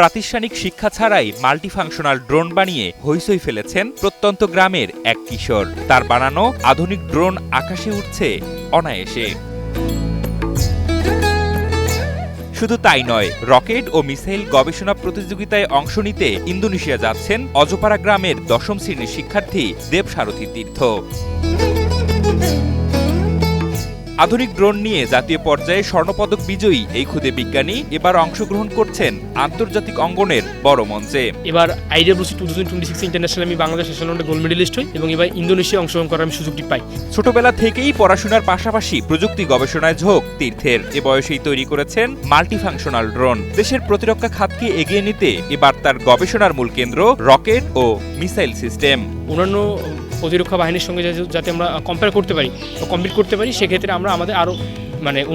প্রাতিষ্ঠানিক শিক্ষা ছাড়াই মাল্টিফাংশনাল ড্রোন বানিয়ে হইচই ফেলেছেন প্রত্যন্ত গ্রামের এক কিশোর। তার বানানো আধুনিক ড্রোন আকাশে উঠছে অনায়াসে। শুধু তাই নয়, রকেট ও মিসাইল গবেষণা প্রতিযোগিতায় অংশ নিতে ইন্দোনেশিয়া যাচ্ছেন অজপাড়া গ্রামের ১০ম শ্রেণীর শিক্ষার্থী দেবসারথী তীর্থ। আধুনিক ড্রোন নিয়ে জাতীয় পর্যায়ে স্বর্ণপদক বিজয়ী এই ক্ষুদে বিজ্ঞানী এবার অংশগ্রহণ করছেন আন্তর্জাতিক অঙ্গনের বড় মঞ্চে। এবার আইডিয়াব্লুসি 2026 ইন্টারন্যাশনাল আমি বাংলাদেশ ন্যাশনাল রাউন্ডে গোল্ড মেডেলিস্ট হই এবং এবার ইন্দোনেশিয়া অংশগ্রহণ করার আমি সুযোগটি পাই। ছোটবেলা থেকেই পড়াশোনার পাশাপাশি প্রযুক্তি গবেষণায় ঝোঁক তীর্থের। এ বয়সেই তৈরি করেছেন মাল্টিফাংশনাল ড্রোন। দেশের প্রতিরক্ষা খাতকে এগিয়ে নিতে এবার তার গবেষণার মূল কেন্দ্র রকেট ও মিসাইল সিস্টেম। অন্যান্য প্রতিরক্ষা বাহিনীর সঙ্গে যাতে আমরা কম্পেয়ার করতে পারি বা কম্পিট করতে পারি, সেক্ষেত্রে আমরা আমাদের আরও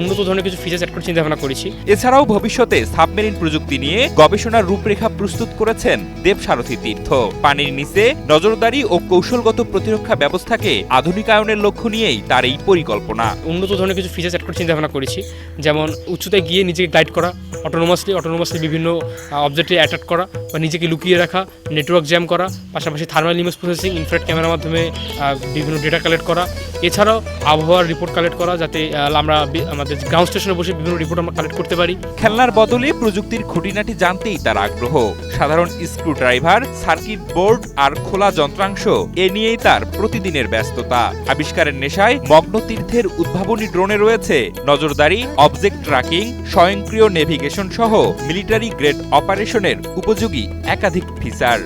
উন্নত ধরনের কিছু ফিচার্স অ্যাড করার চিন্তা ভাবনা করেছি। এছাড়াও ভবিষ্যতে সাবমেরিন প্রযুক্তি নিয়ে গবেষণার রূপরেখা প্রস্তুত করেছেন দেবসারথী তীর্থ। পানির নিচে নজরদারি ও কৌশলগত প্রতিরক্ষা ব্যবস্থাকে আধুনিকায়নের লক্ষ্য নিয়েই তার এই পরিকল্পনা। উন্নত ধরনের কিছু ফিচার্স অ্যাড করার চিন্তা ভাবনা করেছি, যেমন উচ্চতায় গিয়ে নিজেকে গাইড করা, অটোনোমাসলি বিভিন্ন অবজেক্টে অ্যাটাক করা বা নিজেকে লুকিয়ে রাখা, নেটওয়ার্ক জ্যাম করা, পাশাপাশি থার্মাল ইমেজ প্রসেসিং, ইনফ্রারেড ক্যামেরার মাধ্যমে বিভিন্ন ডেটা কালেক্ট করা, এছাড়াও আবহাওয়ার রিপোর্ট কালেক্ট করা, যাতে আমরা আমাদের গ্রাউন্ড স্টেশনে বসে বিভিন্ন রিপোর্ট আমরা কালেক্ট করতে পারি। খেলনার বদলে প্রযুক্তির খুঁটিনাটি জানতেই তার আগ্রহ। সাধারণ স্ক্রু ড্রাইভার, সার্কিট বোর্ড আর খোলা যন্ত্রাংশ এ নিয়েই তার প্রতিদিনের ব্যস্ততা। আবিষ্কারের নেশায় মগ্ন তীর্থের উদ্ভাবনী ড্রোনে রয়েছে নজরদারি, অবজেক্ট ট্র্যাকিং, স্বয়ংক্রিয় নেভিগেশন সহ মিলিটারি গ্রেড অপারেশনের উপযোগী একাধিক ফিচার।